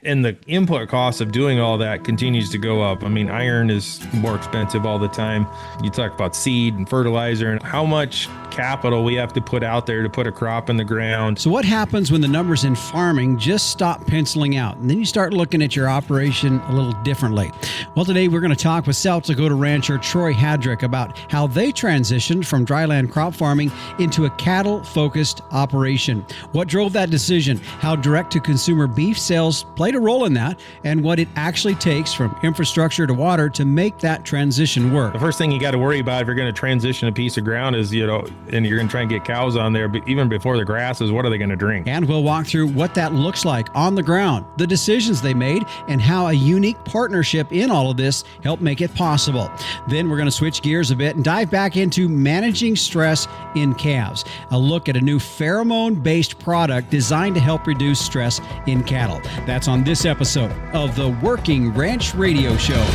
And the input cost of doing all that continues to go up. I mean, iron is more expensive all the time. You talk about seed and fertilizer and how much capital we have to put out there to put a crop in the ground. So what happens when the numbers in farming just stop penciling out and then you start looking at your operation a little differently? Well, today we're going to talk with South Dakota rancher Troy Hadrick about how they transitioned from dryland crop farming into a cattle-focused operation. What drove that decision? How direct-to-consumer beef sales played a role in that, and what it actually takes from infrastructure to water to make that transition work. The first thing you got to worry about if you're going to transition a piece of ground is, and you're going to try and get cows on there, but even before the grass is, what are they going to drink? And we'll walk through what that looks like on the ground, the decisions they made, and how a unique partnership in all of this helped make it possible. Then we're going to switch gears a bit and dive back into managing stress in calves. A look at a new pheromone-based product designed to help reduce stress in cattle. That's on this episode of the Working Ranch Radio Show.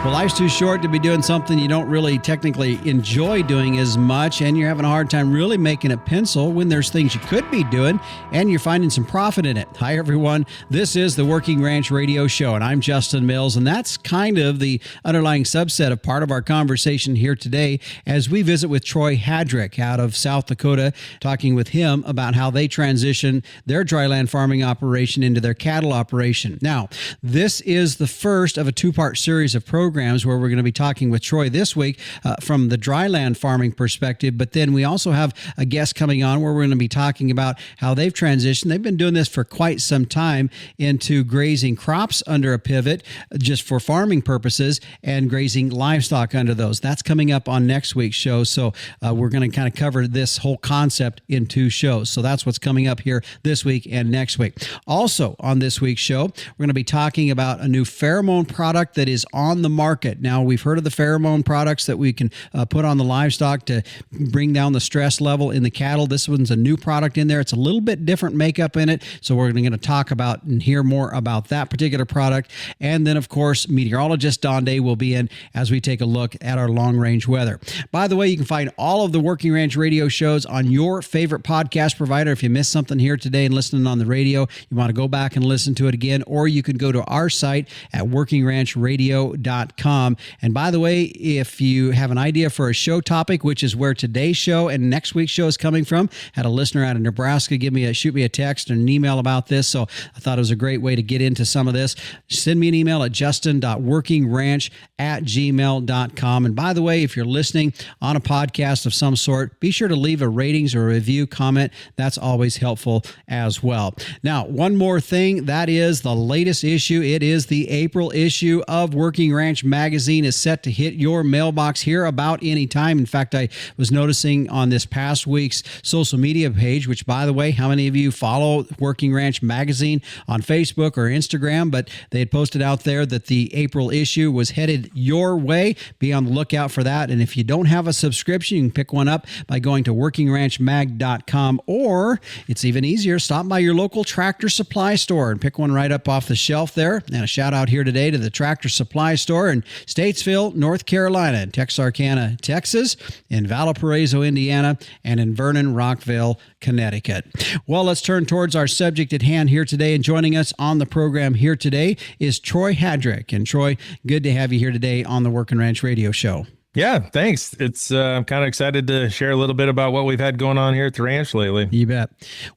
Well, life's too short to be doing something you don't really technically enjoy doing as much, and you're having a hard time really making it pencil when there's things you could be doing, and you're finding some profit in it. Hi, everyone. This is the Working Ranch Radio Show, and I'm Justin Mills, and that's kind of the underlying subset of part of our conversation here today as we visit with Troy Hadrick out of South Dakota, talking with him about how they transition their dryland farming operation into their cattle operation. Now, this is the first of a two-part series of programs where we're going to be talking with Troy this week from the dryland farming perspective, but then we also have a guest coming on where we're going to be talking about how they've transitioned. They've been doing this for quite some time into grazing crops under a pivot just for farming purposes and grazing livestock under those. That's coming up on next week's show. So we're going to kind of cover this whole concept in two shows. So that's what's coming up here this week and next week. Also on this week's show, we're going to be talking about a new pheromone product that is on the market. Now, we've heard of the pheromone products that we can put on the livestock to bring down the stress level in the cattle. This one's a new product in there. It's a little bit different makeup in it. So we're going to talk about and hear more about that particular product. And then, of course, meteorologist Don Day will be in as we take a look at our long-range weather. By the way, you can find all of the Working Ranch Radio shows on your favorite podcast provider. If you missed something here today and listening on the radio, you want to go back and listen to it again, or you can go to our site at workingranchradio.com. And by the way, if you have an idea for a show topic, which is where today's show and next week's show is coming from, had a listener out of Nebraska shoot me a text and an email about this. So I thought it was a great way to get into some of this. Send me an email at justin.workingranch@gmail.com. And by the way, if you're listening on a podcast of some sort, be sure to leave a ratings or a review comment. That's always helpful as well. Now, one more thing, that is the latest issue. It is the April issue of Working Ranch Magazine is set to hit your mailbox here about any time. In fact, I was noticing on this past week's social media page, which, by the way, how many of you follow Working Ranch Magazine on Facebook or Instagram? But they had posted out there that the April issue was headed your way. Be on the lookout for that. And if you don't have a subscription, you can pick one up by going to workingranchmag.com, or it's even easier, stop by your local Tractor Supply store and pick one right up off the shelf there. And a shout out here today to the Tractor Supply store in Statesville, North Carolina, in Texarkana, Texas, in Valparaiso, Indiana, and in Vernon, Rockville, Connecticut. Well, let's turn towards our subject at hand here today. And joining us on the program here today is Troy Hadrick. And Troy, good to have you here today on the Working Ranch Radio Show. Yeah, thanks. It's I'm kind of excited to share a little bit about what we've had going on here at the ranch lately. You bet.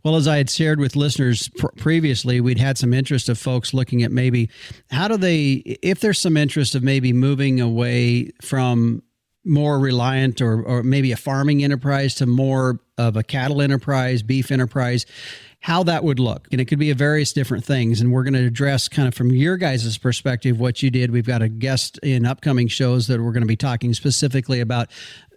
Well, as I had shared with listeners previously, we'd had some interest of folks looking at maybe how do they, if there's some interest of maybe moving away from more reliant or maybe a farming enterprise to more of a cattle enterprise, beef enterprise, how that would look. And it could be a various different things. And we're going to address kind of from your guys' perspective what you did. We've got a guest in upcoming shows that we're going to be talking specifically about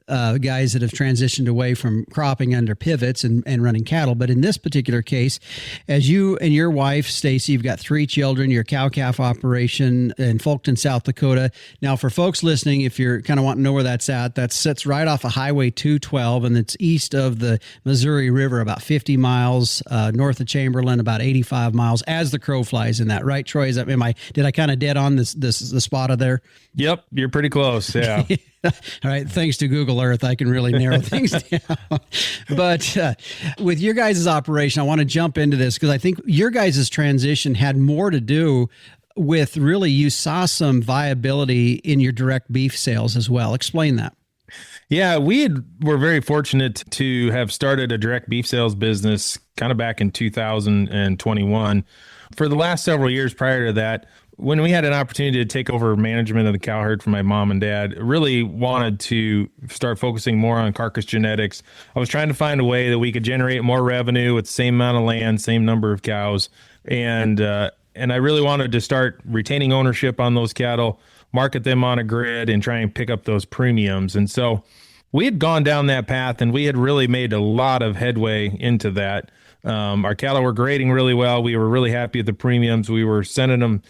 guys that have transitioned away from cropping under pivots and running cattle. But in this particular case, as you and your wife, Stacy, you've got 3 children, your cow-calf operation in Fulton, South Dakota. Now, for folks listening, if you're kind of wanting to know where that's at, that sits right off of Highway 212, and it's east of the Missouri River, about 50 miles, north of Chamberlain, about 85 miles, as the crow flies in that, right, Troy? Did I kind of dead on the spot of there? Yep, you're pretty close. Yeah. All right. Thanks to Google Earth, I can really narrow things down. But with your guys' operation, I want to jump into this because I think your guys' transition had more to do with really you saw some viability in your direct beef sales as well. Explain that. Yeah, were very fortunate to have started a direct beef sales business kind of back in 2021. For the last several years prior to that, when we had an opportunity to take over management of the cow herd from my mom and dad, really wanted to start focusing more on carcass genetics. I was trying to find a way that we could generate more revenue with the same amount of land, same number of cows. And I really wanted to start retaining ownership on those cattle, market them on a grid, and try and pick up those premiums. And so we had gone down that path, and we had really made a lot of headway into that. Our cattle were grading really well. We were really happy with the premiums. We were sending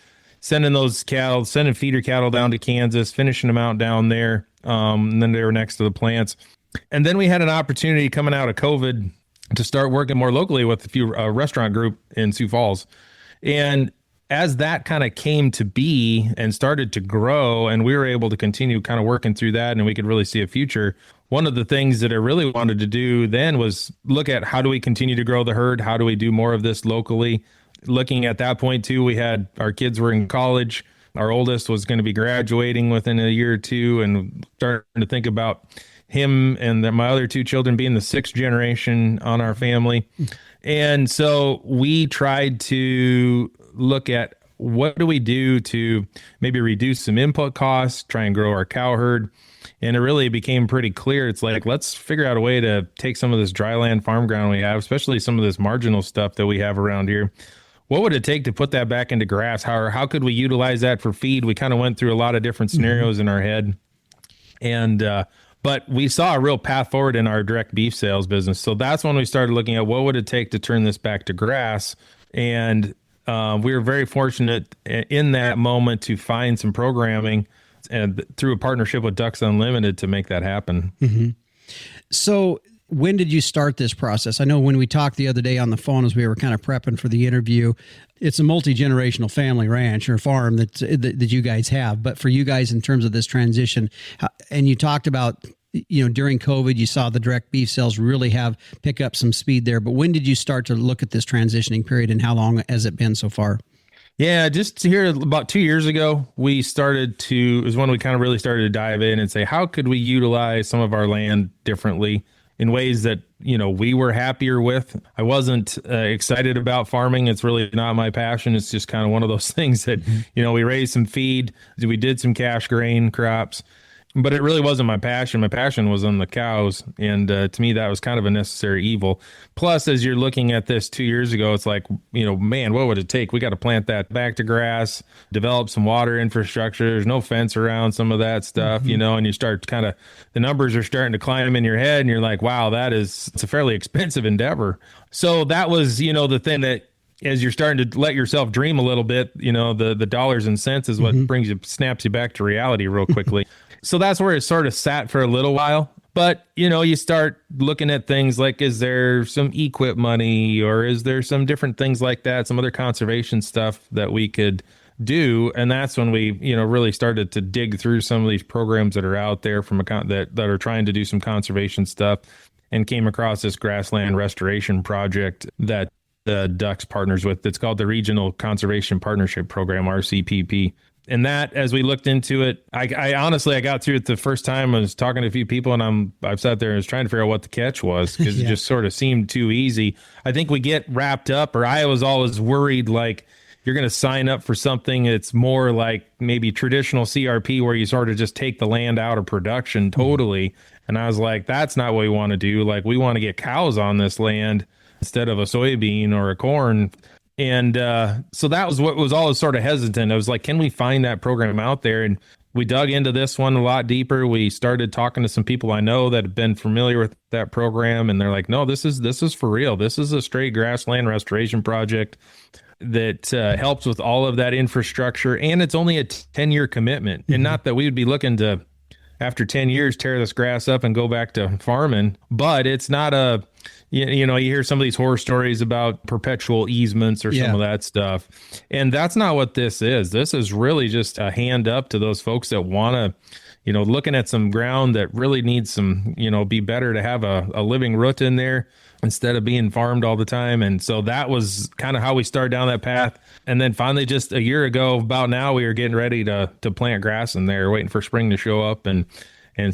feeder cattle down to Kansas, finishing them out down there. And then they were next to the plants. And then we had an opportunity coming out of COVID to start working more locally with a few restaurant group in Sioux Falls. And as that kind of came to be and started to grow, and we were able to continue kind of working through that, and we could really see a future, one of the things that I really wanted to do then was look at how do we continue to grow the herd? How do we do more of this locally? Looking at that point too, we had our kids were in college. Our oldest was going to be graduating within a year or two, and starting to think about him and my other 2 children being the 6th generation on our family. And so we tried to look at what do we do to maybe reduce some input costs, try and grow our cow herd. And it really became pretty clear. It's like, let's figure out a way to take some of this dry land farm ground we have, especially some of this marginal stuff that we have around here. What would it take to put that back into grass? How could we utilize that for feed? We kind of went through a lot of different scenarios in our head. And, but we saw a real path forward in our direct beef sales business. So that's when we started looking at what would it take to turn this back to grass. And we were very fortunate in that moment to find some programming and through a partnership with Ducks Unlimited to make that happen. Mm-hmm. So when did you start this process? I know when we talked the other day on the phone as we were kind of prepping for the interview, it's a multi-generational family ranch or farm that you guys have. But for you guys in terms of this transition, and you talked about, during COVID, you saw the direct beef sales really pick up some speed there. But when did you start to look at this transitioning period, and how long has it been so far? Yeah, just here about 2 years ago, it was when we kind of really started to dive in and say, how could we utilize some of our land differently in ways that, we were happier with? I wasn't excited about farming. It's really not my passion. It's just kind of one of those things that, we raised some feed, we did some cash grain crops, but it really wasn't my passion. My passion was on the cows. And to me, that was kind of a necessary evil. Plus, as you're looking at this 2 years ago, it's like, man, what would it take? We got to plant that back to grass, develop some water infrastructure. There's no fence around some of that stuff, and you start the numbers are starting to climb in your head, and you're like, wow, it's a fairly expensive endeavor. So that was, the thing that, as you're starting to let yourself dream a little bit, the dollars and cents is what snaps you back to reality real quickly. So that's where it sort of sat for a little while. But, you start looking at things like, is there some equip money, or is there some different things like that, some other conservation stuff that we could do? And that's when we, really started to dig through some of these programs that are out there that are trying to do some conservation stuff, and came across this grassland restoration project that the Ducks partners with. It's called the Regional Conservation Partnership Program, RCPP. And that, as we looked into it, I honestly got through it the first time. I was talking to a few people, and I've sat there and was trying to figure out what the catch was, because it just sort of seemed too easy. I think we get wrapped up, or I was always worried, like, you're going to sign up for something that's more like maybe traditional CRP, where you sort of just take the land out of production totally. And I was like, that's not what we want to do. Like, we want to get cows on this land instead of a soybean or a corn. And so that was what was always sort of hesitant. I was like, can we find that program out there? And we dug into this one a lot deeper. We started talking to some people I know that have been familiar with that program, and they're like, no, this is for real. This is a straight grassland restoration project that helps with all of that infrastructure, and it's only a 10-year commitment. And not that we would be looking to, after 10 years, tear this grass up and go back to farming, but it's not a, you know, you hear some of these horror stories about perpetual easements or some of that stuff. And that's not what this is. This is really just a hand up to those folks that want to, you know, looking at some ground that really needs some, you know, be better to have a living root in there instead of being farmed all the time. And so that was kind of how we started down that path. And then finally, just a year ago, about now, we were getting ready to plant grass in there, waiting for spring to show up. And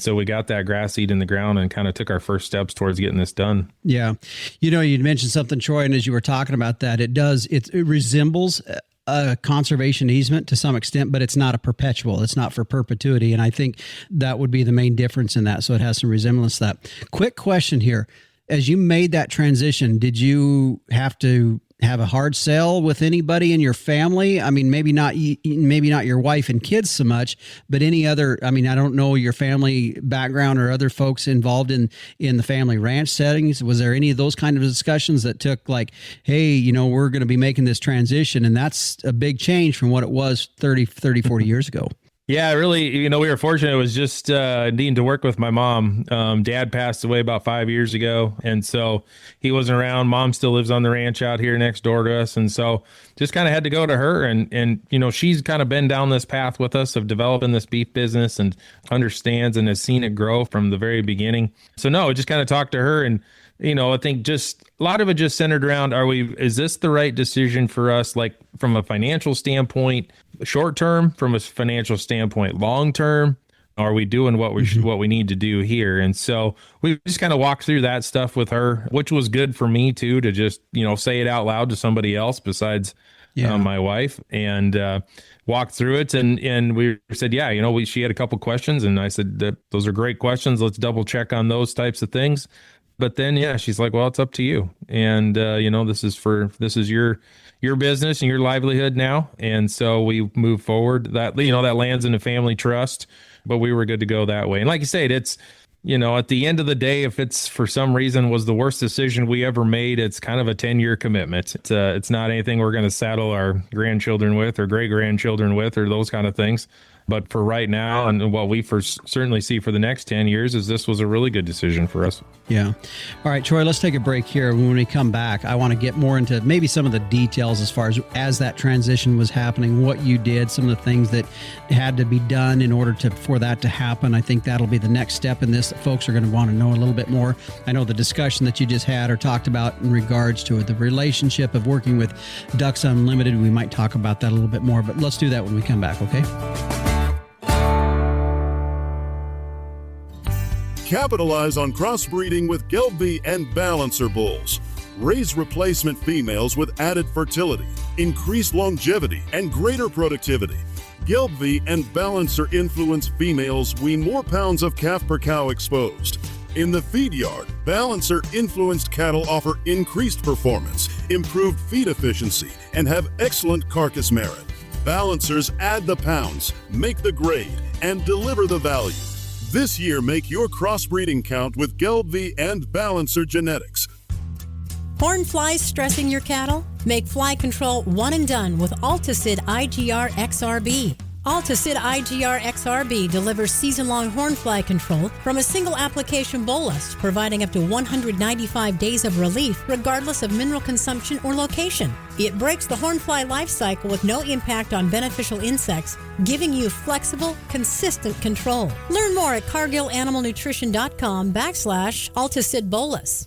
so we got that grass seed in the ground and kind of took our first steps towards getting this done. Yeah. You know, you mentioned something, Troy, and as you were talking about that, it resembles a conservation easement to some extent, but it's not a perpetual. It's not for perpetuity. And I think that would be the main difference in that. So it has some resemblance to that. Quick question here. As you made that transition, did you have to have a hard sell with anybody in your family? I mean, maybe not your wife and kids so much, but any other, I mean, I don't know your family background or other folks involved in the family ranch settings. Was there any of those kind of discussions that took like, hey, you know, we're going to be making this transition, and that's a big change from what it was 30, 40 years ago? Yeah, really, you know, we were fortunate. It was just needing to work with my mom. Dad passed away about 5 years ago, and so he wasn't around. Mom still lives on the ranch out here next door to us, and so just kind of had to go to her. And you know, she's kind of been down this path with us of developing this beef business and understands and has seen it grow from the very beginning. So no, just kind of talked to her, and you know, I think just a lot of it just centered around, is this the right decision for us? Like from a financial standpoint, short term, from a financial standpoint, long term, are we doing what we need to do here? And so we just kind of walked through that stuff with her, which was good for me too, to just, you know, say it out loud to somebody else besides my wife, and walked through it. And we said, yeah, you know, she had a couple questions, and I said that those are great questions. Let's double check on those types of things. But then, yeah, she's like, well, it's up to you. And, you know, this is your business and your livelihood now. And so we move forward. That, you know, that lands in a family trust, but we were good to go that way. And like you said, it's, you know, at the end of the day, if it's for some reason was the worst decision we ever made, it's kind of a 10-year commitment. It's not anything we're going to saddle our grandchildren with or great grandchildren with or those kind of things. But for right now, and what we certainly see for the next 10 years, is this was a really good decision for us. Yeah. All right, Troy, let's take a break here. When we come back, I want to get more into maybe some of the details as far as that transition was happening, what you did, some of the things that had to be done in order for that to happen. I think that'll be the next step in this that folks are going to want to know a little bit more. I know the discussion that you just had or talked about in regards to the relationship of working with Ducks Unlimited. We might talk about that a little bit more, but let's do that when we come back, okay? Capitalize on crossbreeding with Gelbvieh and Balancer bulls. Raise replacement females with added fertility, increased longevity, and greater productivity. Gelbvieh and Balancer influence females wean more pounds of calf per cow exposed. In the feed yard, Balancer influenced cattle offer increased performance, improved feed efficiency, and have excellent carcass merit. Balancers add the pounds, make the grade, and deliver the value. This year, make your crossbreeding count with Gelbvieh and Balancer genetics. Horn flies stressing your cattle? Make fly control one and done with Alticid IGR XRB. Alticid IGR XRB delivers season-long horn fly control from a single application bolus, providing up to 195 days of relief regardless of mineral consumption or location. It breaks the horn fly life cycle with no impact on beneficial insects, giving you flexible, consistent control. Learn more at cargillanimalnutrition.com/Alticid bolus.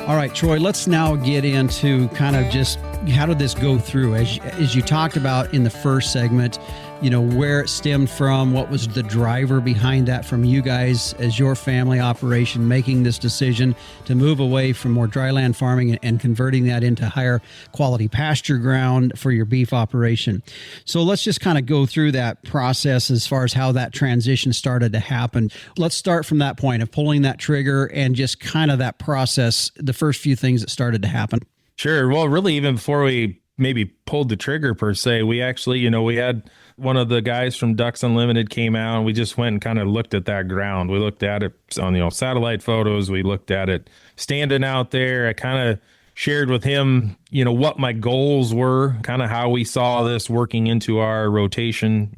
All right, Troy, let's now get into kind of just how did this go through? As you talked about in the first segment, where it stemmed from, what was the driver behind that from you guys as your family operation, making this decision to move away from more dry land farming and converting that into higher quality pasture ground for your beef operation. So let's just kind of go through that process as far as how that transition started to happen. Let's start from that point of pulling that trigger and just kind of that process, the first few things that started to happen. Sure. Well, really, even before we maybe pulled the trigger per se, we actually, we had one of the guys from Ducks Unlimited came out and we just went and kind of looked at that ground. We looked at it on, satellite photos. We looked at it standing out there. I kind of shared with him, what my goals were, kind of how we saw this working into our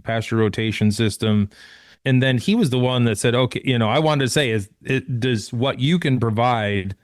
pasture rotation system. And then he was the one that said, okay, I wanted to say, does what you can provide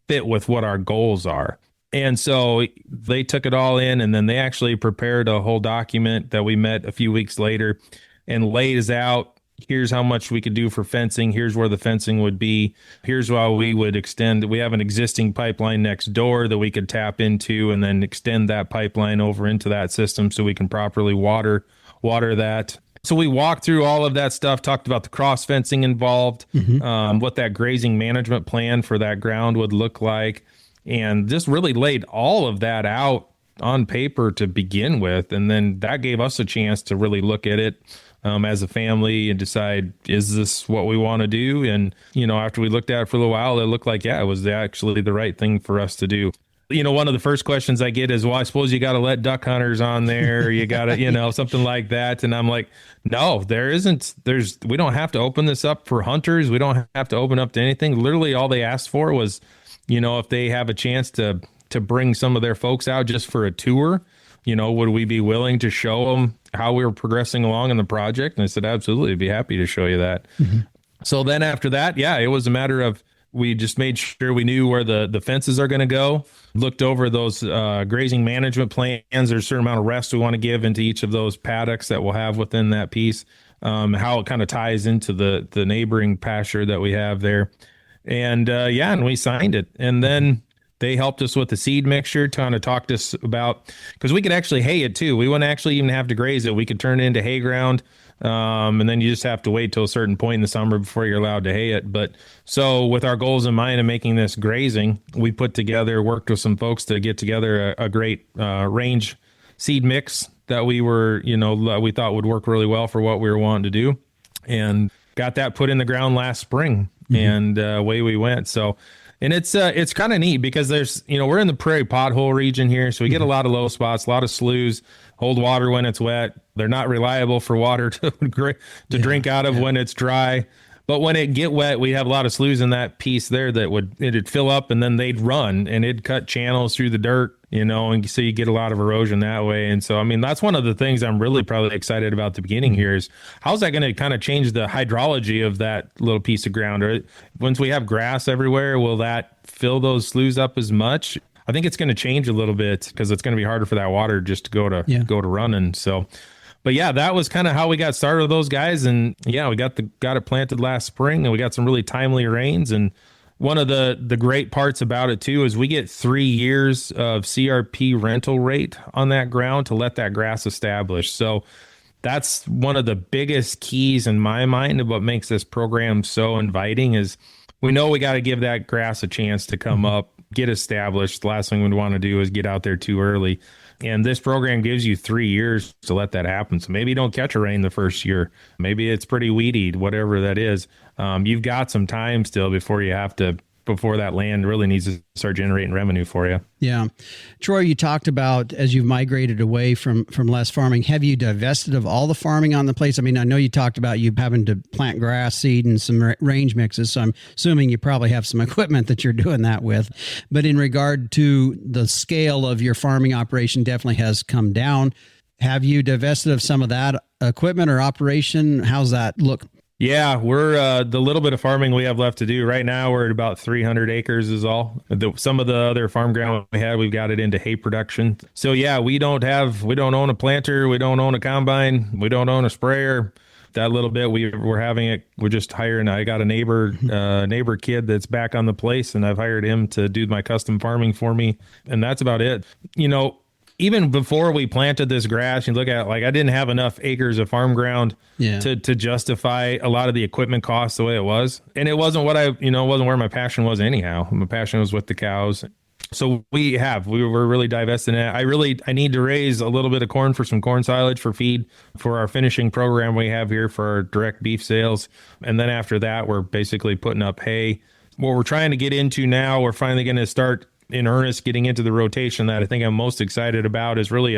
fit with what our goals are? And so they took it all in, and then they actually prepared a whole document that we met a few weeks later and lays out, here's how much we could do for fencing. Here's where the fencing would be. Here's how we would extend. We have an existing pipeline next door that we could tap into and then extend that pipeline over into that system so we can properly water that. So we walked through all of that stuff, talked about the cross fencing involved, what that grazing management plan for that ground would look like, and just really laid all of that out on paper to begin with. And then that gave us a chance to really look at it as a family and decide, is this what we want to do? And, after we looked at it for a little while, it looked like, it was actually the right thing for us to do. One of the first questions I get is, well, I suppose you got to let duck hunters on there. You got to, something like that. And I'm like, no, we don't have to open this up for hunters. We don't have to open up to anything. Literally all they asked for was, if they have a chance to bring some of their folks out just for a tour, would we be willing to show them how we were progressing along in the project? And I said, absolutely, I'd be happy to show you that. Mm-hmm. So then after that, it was a matter of, we just made sure we knew where the fences are going to go, looked over those grazing management plans. There's a certain amount of rest we want to give into each of those paddocks that we'll have within that piece, how it kind of ties into the neighboring pasture that we have there. And and we signed it. And then they helped us with the seed mixture, kind of talked to us about, because we could actually hay it too. We wouldn't actually even have to graze it. We could turn it into hay ground. And then you just have to wait till a certain point in the summer before you're allowed to hay it. But so with our goals in mind of making this grazing, we worked with some folks to get together a great range seed mix that we thought would work really well for what we were wanting to do, and got that put in the ground last spring. And away we went. So, and it's kind of neat because there's, we're in the prairie pothole region here. So we get a lot of low spots, a lot of sloughs, hold water when it's wet. They're not reliable for water to drink out of when it's dry. But when it get wet, we have a lot of sloughs in that piece there that it'd fill up and then they'd run and it'd cut channels through the dirt, and so you get a lot of erosion that way. And so, that's one of the things I'm really probably excited about at the beginning here is how's that going to kind of change the hydrology of that little piece of ground? Or once we have grass everywhere, will that fill those sloughs up as much? I think it's going to change a little bit because it's going to be harder for that water just to go to running. So, but that was kind of how we got started with those guys. And we got it planted last spring, and we got some really timely rains. And one of the great parts about it too is we get 3 years of CRP rental rate on that ground to let that grass establish. So that's one of the biggest keys in my mind of what makes this program so inviting is we know we got to give that grass a chance to come up, get established. The last thing we'd want to do is get out there too early. And this program gives you 3 years to let that happen. So maybe you don't catch a rain the first year. Maybe it's pretty weedy, whatever that is. You've got some time still before that land really needs to start generating revenue for you. Yeah. Troy, you talked about as you've migrated away from less farming, have you divested of all the farming on the place? I know you talked about you having to plant grass seed and some range mixes. So I'm assuming you probably have some equipment that you're doing that with. But in regard to the scale of your farming operation definitely has come down. Have you divested of some of that equipment or operation? How's that look? Yeah, we're the little bit of farming we have left to do right now. We're at about 300 acres is all. Some of the other farm ground we've got it into hay production. So we don't own a planter. We don't own a combine. We don't own a sprayer. That little bit we're having it. We're just hiring. I got a neighbor kid that's back on the place, and I've hired him to do my custom farming for me. And that's about it. even before we planted this grass, you look at it, like, I didn't have enough acres of farm ground to justify a lot of the equipment costs the way it was. And it wasn't what it wasn't where my passion was anyhow. My passion was with the cows. So we were really divesting it. I need to raise a little bit of corn for some corn silage for feed for our finishing program we have here for our direct beef sales. And then after that, we're basically putting up hay. What we're trying to get into now, we're finally going to start in earnest getting into the rotation that I think I'm most excited about is really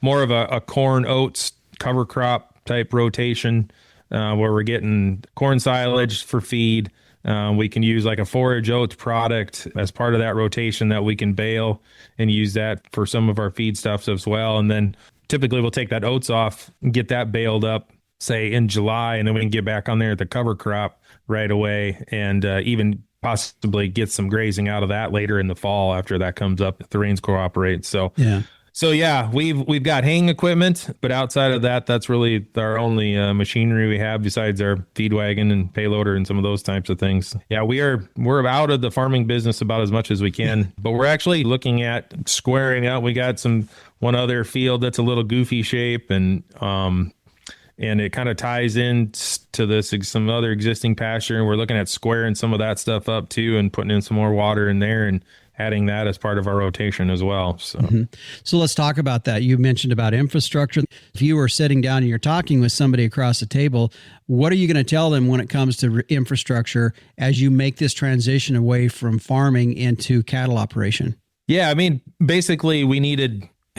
more of a corn oats cover crop type rotation where we're getting corn silage for feed. We can use like a forage oats product as part of that rotation that we can bale and use that for some of our feed stuffs as well. And then typically we'll take that oats off and get that baled up, say in July, and then we can get back on there at the cover crop right away and even possibly get some grazing out of that later in the fall after that comes up if the rains cooperate. So we've got haying equipment, but outside of that, that's really our only machinery we have besides our feed wagon and payloader and some of those types of things. Yeah, we're out of the farming business about as much as we can, but we're actually looking at squaring out. We got one other field that's a little goofy shape and it kind of ties in to some other existing pasture. And we're looking at squaring some of that stuff up too and putting in some more water in there and adding that as part of our rotation as well. So let's talk about that. You mentioned about infrastructure. If you were sitting down and you're talking with somebody across the table, what are you going to tell them when it comes to infrastructure as you make this transition away from farming into cattle operation? Yeah, I mean, basically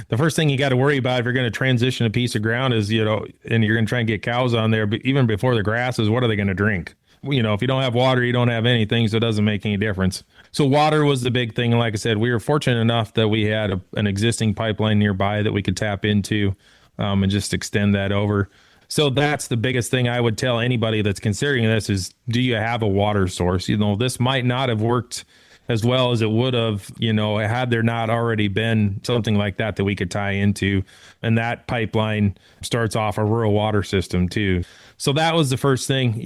the first thing you got to worry about if you're going to transition a piece of ground is, and you're going to try and get cows on there, but even before the grass is, what are they going to drink? If you don't have water, you don't have anything, so it doesn't make any difference. So water was the big thing. And like I said, we were fortunate enough that we had an existing pipeline nearby that we could tap into and just extend that over. So that's the biggest thing I would tell anybody that's considering this is, do you have a water source? This might not have worked as well as it would have, had there not already been something like that we could tie into. And that pipeline starts off a rural water system too. So that was the first thing.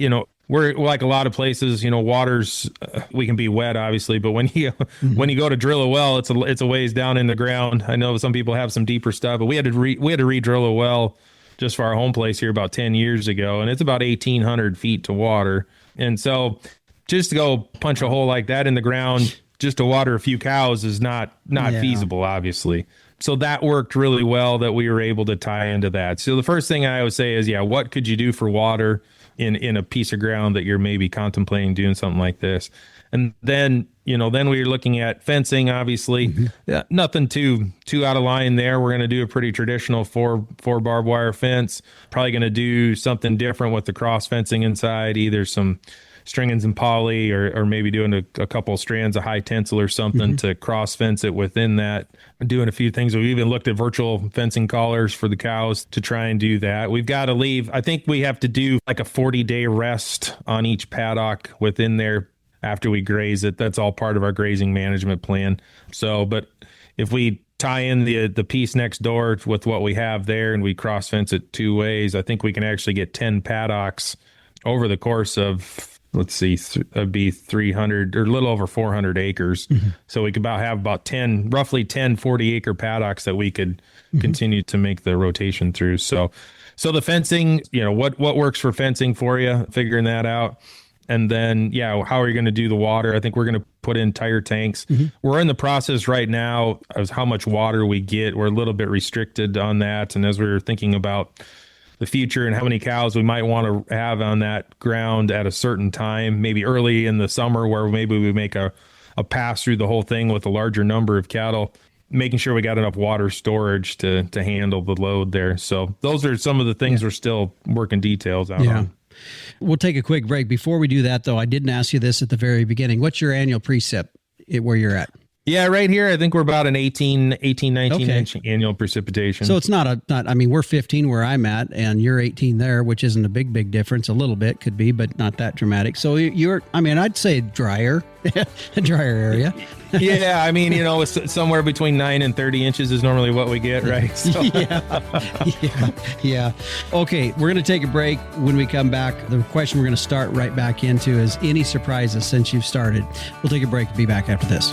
We're like a lot of places, waters, we can be wet, obviously, but when you go to drill a well, it's a ways down in the ground. I know some people have some deeper stuff, but we had to re-drill a well just for our home place here about 10 years ago, and it's about 1,800 feet to water. And so just to go punch a hole like that in the ground just to water a few cows is not feasible, obviously. So that worked really well that we were able to tie into that. So the first thing I always say is, what could you do for water in a piece of ground that you're maybe contemplating doing something like this? And then, then we're looking at fencing, obviously. Mm-hmm. Nothing too out of line there. We're going to do a pretty traditional four barbed wire fence. Probably going to do something different with the cross fencing inside, either some string and some poly or maybe doing a couple of strands of high tensile or something to cross fence it within that. Doing a few things. We've even looked at virtual fencing collars for the cows to try and do that. We've got to leave. I think we have to do like a 40-day rest on each paddock within there after we graze it. That's all part of our grazing management plan. So, but if we tie in the piece next door with what we have there and we cross fence it two ways, I think we can actually get 10 paddocks over the course of, let's see, it'd be 300 or a little over 400 acres. Mm-hmm. So we could have about 10 40-acre paddocks that we could continue to make the rotation through. So the fencing, what works for fencing for you, figuring that out. And then, how are you going to do the water? I think we're going to put in tire tanks. Mm-hmm. We're in the process right now of how much water we get. We're a little bit restricted on that. And as we were thinking about the future and how many cows we might want to have on that ground at a certain time, maybe early in the summer where maybe we make a pass through the whole thing with a larger number of cattle, making sure we got enough water storage to handle the load there. So those are some of the things we're still working details out on. We'll take a quick break. Before we do that, though, I didn't ask you this at the very beginning. What's your annual precip where you're at? Yeah, right here, I think we're about an 19 inch annual precipitation. So it's we're 15 where I'm at, and you're 18 there, which isn't a big difference. A little bit could be, but not that dramatic. So I'd say drier, a drier area. Yeah, it's somewhere between 9 and 30 inches is normally what we get, right? So. Yeah. Okay, we're going to take a break. When we come back, the question we're going to start right back into is any surprises since you've started. We'll take a break and be back after this.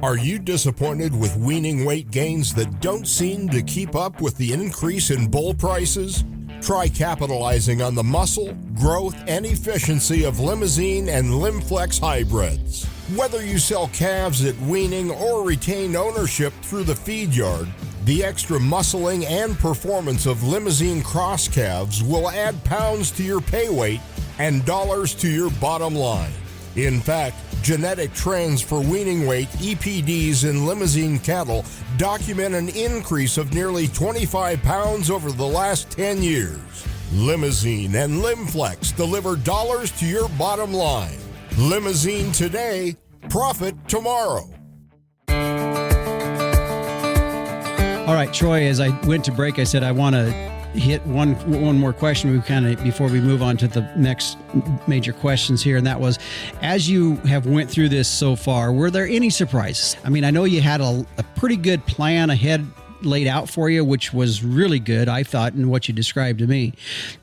Are you disappointed with weaning weight gains that don't seem to keep up with the increase in bull prices? Try capitalizing on the muscle, growth, and efficiency of Limousine and LimFlex hybrids. Whether you sell calves at weaning or retain ownership through the feed yard, the extra muscling and performance of Limousine cross calves will add pounds to your pay weight and dollars to your bottom line. In fact, genetic trends for weaning weight EPDs in Limousine cattle document an increase of nearly 25 pounds over the last 10 years. Limousine and LimFlex deliver dollars to your bottom line. Limousine today, profit tomorrow. All right, Troy, as I went to break, I said I want to hit one more question before we move on to the next major questions here, and that was, as you have went through this so far, were there any surprises? I mean, I know you had a pretty good plan ahead laid out for you, which was really good, I thought, in what you described to me.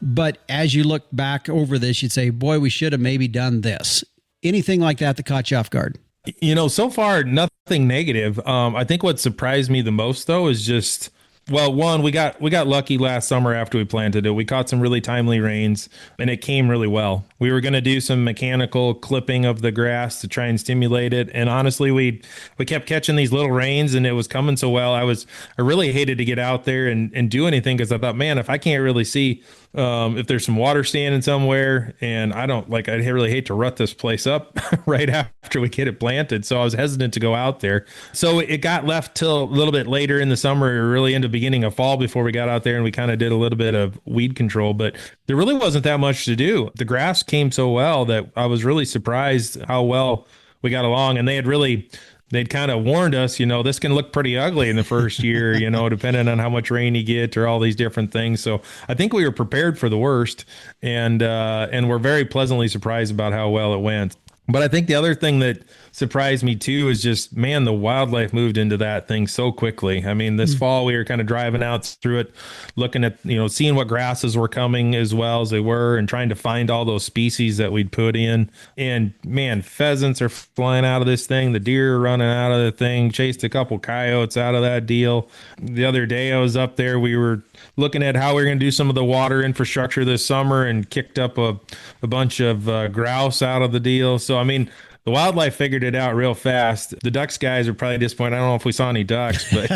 But as you look back over this, you'd say, boy, we should have maybe done this. Anything like that caught you off guard? You know, so far, nothing negative. I think what surprised me the most, though, is just, well, one, we got lucky last summer after we planted it. We caught some really timely rains, and it came really well. We were going to do some mechanical clipping of the grass to try and stimulate it. And honestly, we kept catching these little rains, and it was coming so well. I really hated to get out there and do anything, because I thought, man, if I can't really see if there's some water standing somewhere, and I really hate to rut this place up right after we get it planted. So I was hesitant to go out there. So it got left till a little bit later in the summer, really into beginning of fall, before we got out there, and we kind of did a little bit of weed control, but there really wasn't that much to do. The grass came so well that I was really surprised how well we got along. And they'd kind of warned us, this can look pretty ugly in the first year, depending on how much rain you get or all these different things. So I think we were prepared for the worst, and we're very pleasantly surprised about how well it went. But I think the other thing that surprised me too is just, man, the wildlife moved into that thing so quickly. I mean, this fall we were kind of driving out through it, looking at, seeing what grasses were coming as well as they were, and trying to find all those species that we'd put in. And man, pheasants are flying out of this thing. The deer are running out of the thing. Chased a couple coyotes out of that deal. The other day I was up there, we were looking at how we were going to do some of the water infrastructure this summer, and kicked up a bunch of grouse out of the deal. So, I mean, the wildlife figured it out real fast. The ducks guys are probably disappointed. I don't know if we saw any ducks, but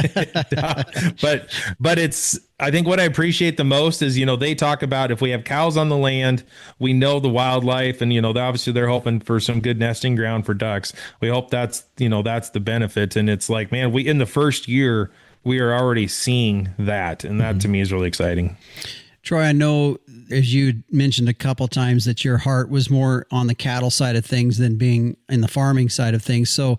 but it's, I think what I appreciate the most is, they talk about, if we have cows on the land, we know the wildlife, and, obviously they're hoping for some good nesting ground for ducks. We hope that's the benefit. And it's like, man, in the first year, we are already seeing that. And that to me is really exciting. Troy, I know, as you mentioned a couple times, that your heart was more on the cattle side of things than being in the farming side of things. So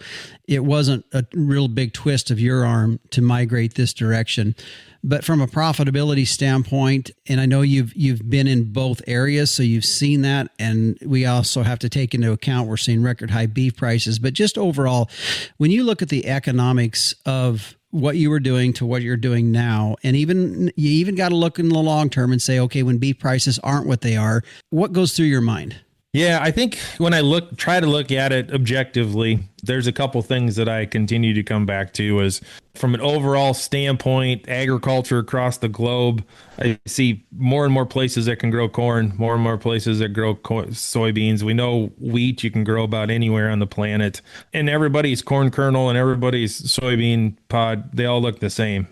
it wasn't a real big twist of your arm to migrate this direction. But from a profitability standpoint, and I know you've been in both areas, so you've seen that. And we also have to take into account, we're seeing record high beef prices. But just overall, when you look at the economics of what you were doing to what you're doing now, and you even got to look in the long term and say, okay, when beef prices aren't what they are, what goes through your mind? Yeah, I think when I try to look at it objectively, there's a couple things that I continue to come back to. Is from an overall standpoint, agriculture across the globe, I see more and more places that can grow corn, more and more places that grow soybeans. We know wheat you can grow about anywhere on the planet, and everybody's corn kernel and everybody's soybean pod, they all look the same.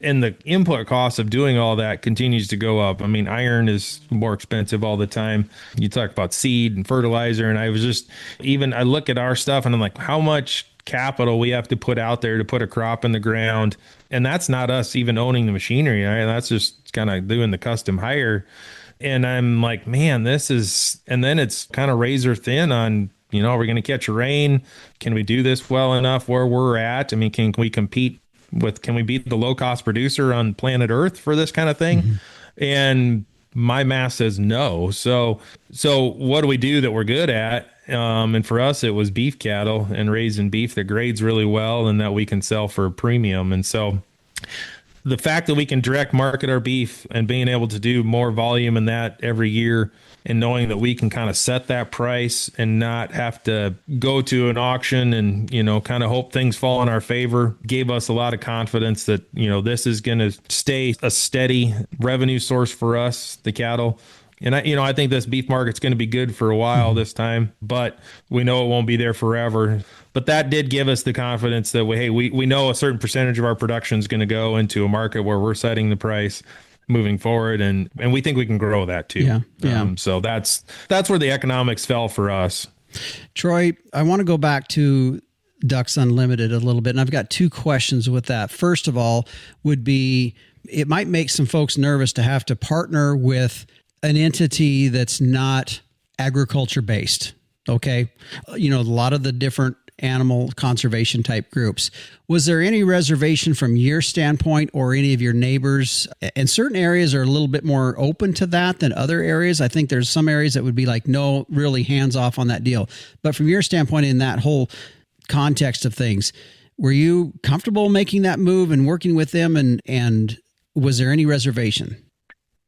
And the input cost of doing all that continues to go up. I mean, iron is more expensive all the time. You talk about seed and fertilizer, and I look at our stuff and I'm like, how much capital we have to put out there to put a crop in the ground. And that's not us even owning the machinery. Right? That's just kind of doing the custom hire. And I'm like, man, and then it's kind of razor thin on, are we going to catch a rain? Can we do this well enough where we're at? I mean, can we can we beat the low cost producer on planet Earth for this kind of thing? Mm-hmm. And my math says no. So what do we do that we're good at? And for us, it was beef cattle and raising beef that grades really well and that we can sell for a premium. And so the fact that we can direct market our beef and being able to do more volume in that every year and knowing that we can kind of set that price and not have to go to an auction and, kind of hope things fall in our favor gave us a lot of confidence that, this is going to stay a steady revenue source for us, the cattle. And I think this beef market's going to be good for a while this time, but we know it won't be there forever. But that did give us the confidence that we know a certain percentage of our production is going to go into a market where we're setting the price moving forward, and we think we can grow that too. Yeah. So that's where the economics fell for us. Troy, I want to go back to Ducks Unlimited a little bit, and I've got two questions with that. First of all, would be it might make some folks nervous to have to partner with an entity that's not agriculture based. Okay. A lot of the different animal conservation type groups. Was there any reservation from your standpoint or any of your neighbors? And certain areas are a little bit more open to that than other areas. I think there's some areas that would be like, no, really hands off on that deal. But from your standpoint in that whole context of things, were you comfortable making that move and working with them? And was there any reservation?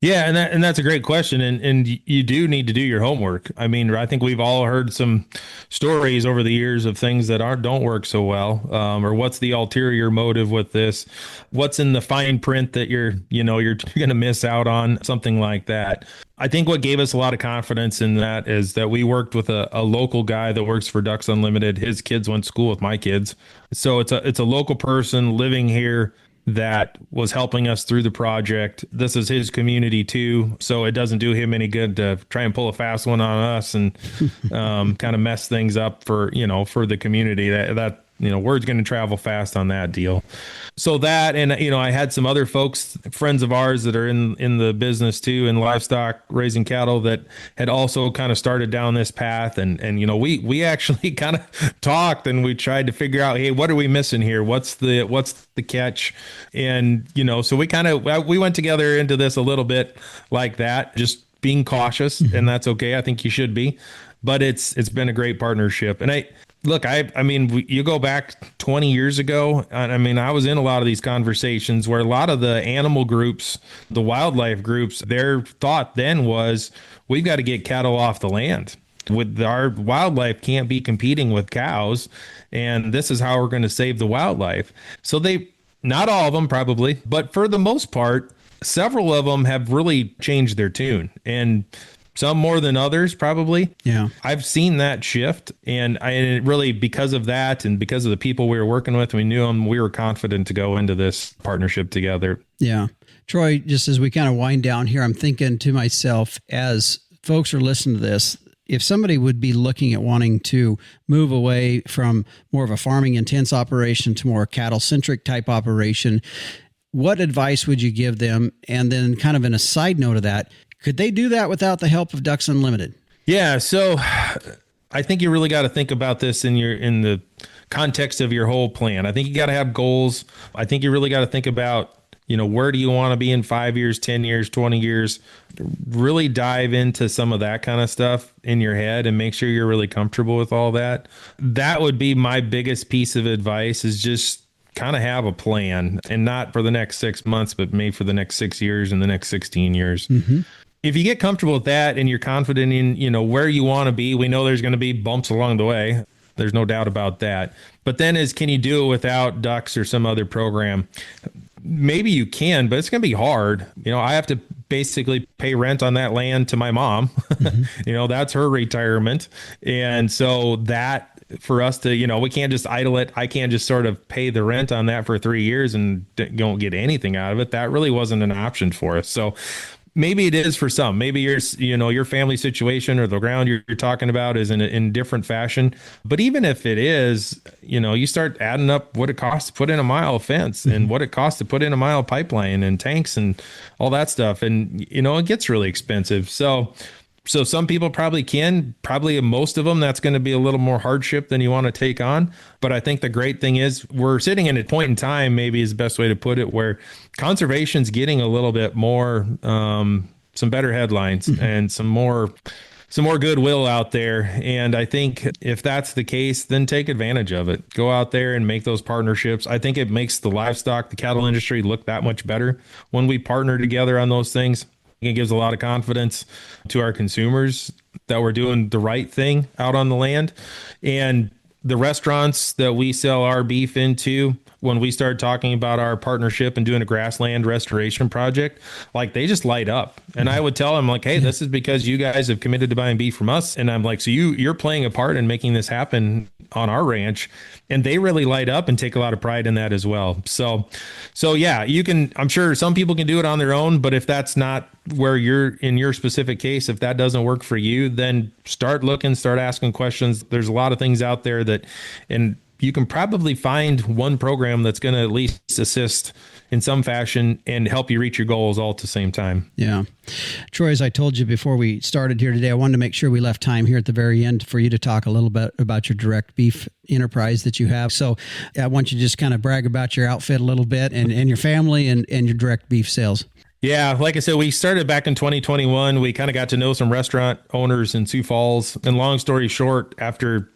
Yeah, and that's a great question, and you do need to do your homework. I mean, I think we've all heard some stories over the years of things that don't work so well, or what's the ulterior motive with this? What's in the fine print that you're going to miss out on, something like that. I think what gave us a lot of confidence in that is that we worked with a local guy that works for Ducks Unlimited. His kids went to school with my kids, so it's a local person living here that was helping us through the project. This is his community too, so it doesn't do him any good to try and pull a fast one on us and kind of mess things up for the community. That word's going to travel fast on that deal. So that, and I had some other folks, friends of ours that are in the business too, in livestock, raising cattle, that had also kind of started down this path. And we actually kind of talked and we tried to figure out, hey, what are we missing here? What's the catch? And, so we went together into this a little bit like that, just being cautious, and that's okay. I think you should be, but it's been a great partnership. And I mean, you go back 20 years ago. I mean, I was in a lot of these conversations where a lot of the animal groups, the wildlife groups, their thought then was, we've got to get cattle off the land. With our wildlife can't be competing with cows, and this is how we're going to save the wildlife. So not all of them probably, but for the most part, several of them have really changed their tune, and some more than others, probably. Yeah. I've seen that shift. And really, because of that and because of the people we were working with, we knew them, we were confident to go into this partnership together. Yeah. Troy, just as we kind of wind down here, I'm thinking to myself, as folks are listening to this, if somebody would be looking at wanting to move away from more of a farming intense operation to more cattle centric type operation, what advice would you give them? And then kind of in a side note of that, could they do that without the help of Ducks Unlimited? Yeah. So I think you really got to think about this in the context of your whole plan. I think you got to have goals. I think you really got to think about, where do you want to be in 5 years, 10 years, 20 years? Really dive into some of that kind of stuff in your head and make sure you're really comfortable with all that. That would be my biggest piece of advice, is just kind of have a plan, and not for the next 6 months, but maybe for the next 6 years and the next 16 years. Mm-hmm. If you get comfortable with that and you're confident in, where you want to be, we know there's going to be bumps along the way. There's no doubt about that. But then can you do it without ducks or some other program? Maybe you can, but it's going to be hard. I have to basically pay rent on that land to my mom. Mm-hmm. That's her retirement. And so that, for us to, we can't just idle it. I can't just sort of pay the rent on that for 3 years and don't get anything out of it. That really wasn't an option for us. So maybe it is for some. Maybe your family situation or the ground you're talking about is in different fashion. But even if it is, you start adding up what it costs to put in a mile of fence and what it costs to put in a mile of pipeline and tanks and all that stuff. And, it gets really expensive. So some people probably most of them, that's going to be a little more hardship than you want to take on. But I think the great thing is we're sitting in a point in time, maybe is the best way to put it, where conservation's getting a little bit more, some better headlines and some more goodwill out there. And I think if that's the case, then take advantage of it. Go out there and make those partnerships. I think it makes the livestock, the cattle industry look that much better when we partner together on those things. It gives a lot of confidence to our consumers that we're doing the right thing out on the land. And the restaurants that we sell our beef into, when we started talking about our partnership and doing a grassland restoration project, like they just light up. And I would tell them like, hey, this is because you guys have committed to buying beef from us. And I'm like, so you're playing a part in making this happen on our ranch. And they really light up and take a lot of pride in that as well. So yeah, you can, I'm sure some people can do it on their own, but if that's not where you're in your specific case, if that doesn't work for you, then start looking, start asking questions. There's a lot of things out there that, and you can probably find one program that's going to at least assist in some fashion and help you reach your goals all at the same time. Yeah. Troy, as I told you before we started here today, I wanted to make sure we left time here at the very end for you to talk a little bit about your direct beef enterprise that you have. So I want you to just kind of brag about your outfit a little bit and your family and your direct beef sales. Yeah, like I said, we started back in 2021. We kind of got to know some restaurant owners in Sioux Falls. And long story short, after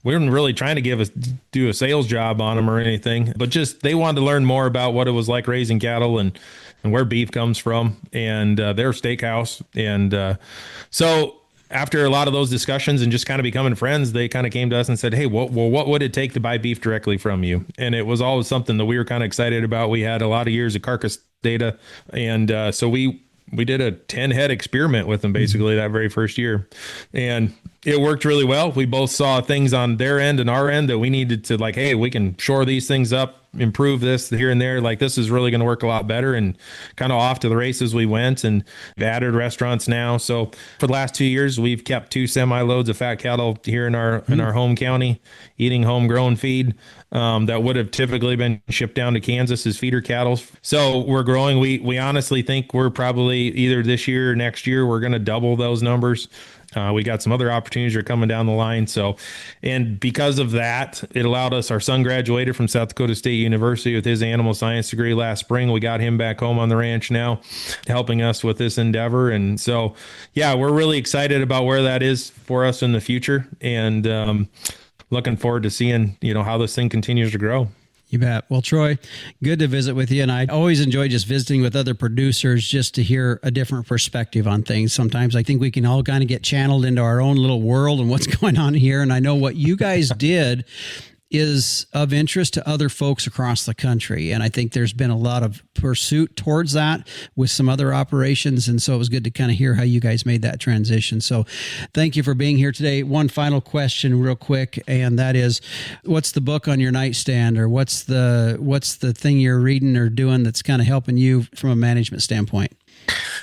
we weren't really trying to do a sales job on them or anything, but just they wanted to learn more about what it was like raising cattle and where beef comes from and their steakhouse. And so after a lot of those discussions and just kind of becoming friends, they kind of came to us and said, hey, what would it take to buy beef directly from you? And it was always something that we were kind of excited about. We had a lot of years of carcass data. And so we did a 10 head experiment with them basically that very first year. And it worked really well. We both saw things on their end and our end that we needed to like, hey, we can shore these things up, improve this here and there. Like this is really going to work a lot better, and kind of off to the races we went, and we've added restaurants now. So for the last 2 years, we've kept 2 semi loads of fat cattle here in our home county, eating homegrown feed that would have typically been shipped down to Kansas as feeder cattle. So we're growing. We honestly think we're probably either this year or next year, we're going to double those numbers. We got some other opportunities that are coming down the line. So, and because of that, it allowed us, our son graduated from South Dakota State University with his animal science degree last spring. We got him back home on the ranch now, helping us with this endeavor. And so, yeah, we're really excited about where that is for us in the future, and looking forward to seeing, how this thing continues to grow. You bet. Well, Troy, good to visit with you. And I always enjoy just visiting with other producers just to hear a different perspective on things. Sometimes I think we can all kind of get channeled into our own little world and what's going on here. And I know what you guys did is of interest to other folks across the country. And I think there's been a lot of pursuit towards that with some other operations. And so it was good to kind of hear how you guys made that transition. So thank you for being here today. One final question real quick, and that is, what's the book on your nightstand, or what's the thing you're reading or doing that's kind of helping you from a management standpoint?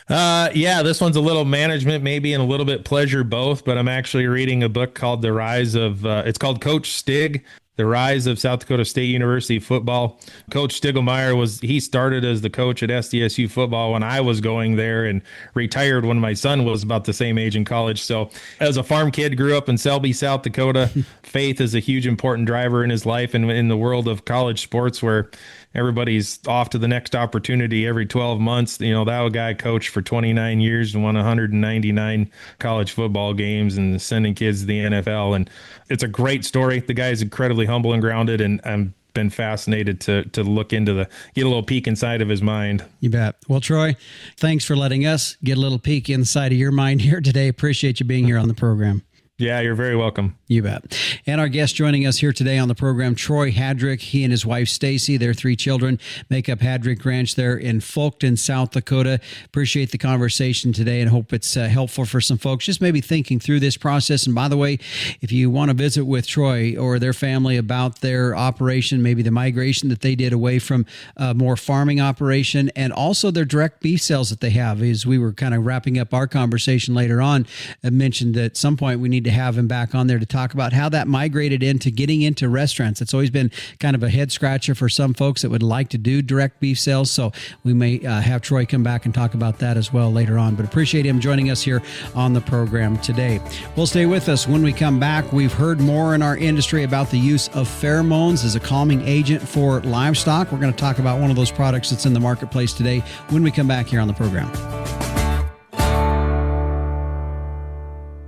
Yeah, this one's a little management maybe and a little bit pleasure both, but I'm actually reading a book called The Rise of, it's called Coach Stig, The Rise of South Dakota State University Football. Coach Stiglmeyer he started as the coach at SDSU football when I was going there, and retired when my son was about the same age in college. So as a farm kid, grew up in Selby, South Dakota. Faith is a huge important driver in his life and in the world of college sports, where everybody's off to the next opportunity every 12 months. That guy coached for 29 years and won 199 college football games and sending kids to the NFL. And it's a great story. The guy is incredibly humble and grounded, and I'm been fascinated to look into get a little peek inside of his mind. You bet. Well, Troy, thanks for letting us get a little peek inside of your mind here today. Appreciate you being here on the program. Yeah, you're very welcome. You bet. And our guest joining us here today on the program, Troy Hadrick. He and his wife, Stacy, their 3 children, make up Hadrick Ranch there in Folkton, South Dakota. Appreciate the conversation today and hope it's helpful for some folks just maybe thinking through this process. And by the way, if you want to visit with Troy or their family about their operation, maybe the migration that they did away from a more farming operation, and also their direct beef sales that they have, as we were kind of wrapping up our conversation later on, I mentioned that at some point we need to have him back on there to talk about how that migrated into getting into restaurants. It's always been kind of a head scratcher for some folks that would like to do direct beef sales. So we may have Troy come back and talk about that as well later on, but appreciate him joining us here on the program today. We'll stay with us. When we come back, we've heard more in our industry about the use of pheromones as a calming agent for livestock. We're going to talk about one of those products that's in the marketplace today when we come back here on the program.